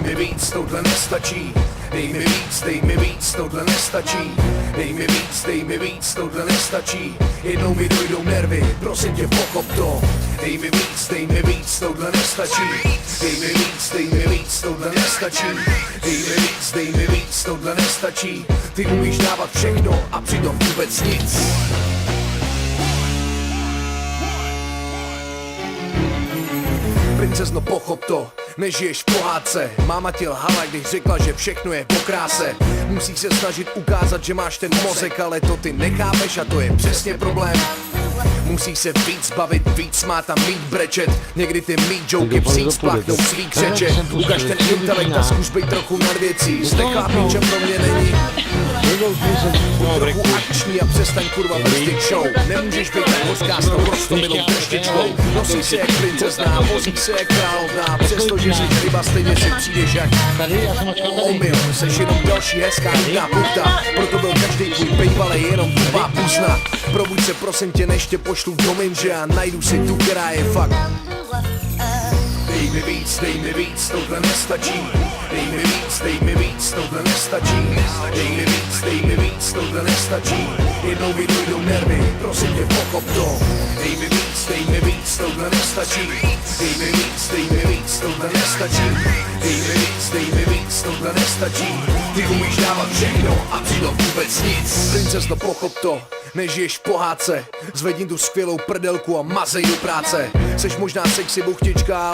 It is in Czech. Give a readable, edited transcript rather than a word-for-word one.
mi víc, tohle nestačí. Dej mi víc, tohle nestačí. Dej mi víc, tohle nestačí. Jednou mi dojdou nervy, prosím tě pochop to. Dej mi víc, tohle nestačí. Dej mi víc, tohle nestačí. Dej mi víc, tohle nestačí. Ty umíš dávat všechno a přitom vůbec nic. Princezno, pochop to, nežiješ v pohádce. Máma ti lhala, když řekla, že všechno je po kráse. Musíš se snažit ukázat, že máš ten mozek, ale to ty nechápeš a to je přesně problém. Musíš se víc bavit, víc smát a mít brečet. Někdy ty mít joky vzít splachnou svý křeče. Ukaž ten intelekt a zkus bejt trochu nad věcí. Jste chlapí, že pro mě není. Trochu akční a přestaň kurva brzdit show. Nemůžeš být tak hořká s tou roztomilou trštičkou. Nosíš se jak princezná, vozíš se jak královná. Přestože jsi ryba, stejně si přijdeš jak omyl. Seš jenom další hezká jiná puta. Proto byl každý tvůj bejvale jenom tvá pusna. Probuď se prosím tě, než tě pošlu do minže a najdu si tu, která je fakt. Dej mi víc, tohle nestačí. Dej mi víc, tohle nestačí. Dej mi víc, tohle nestačí. Jednou mi dojdou nervy, prosím tě pochop to. Dej mi víc, tohle nestačí. Dej mi víc, tohle nestačí. Dej mi víc, tohle nestačí. Ty umíš dávat všechno a přitom vůbec nic. Princezno, pochop to, nežiješ v pohádce. Zvedni tu skvělou prdelku a mazej do práce. Seš možná sexy buchtička,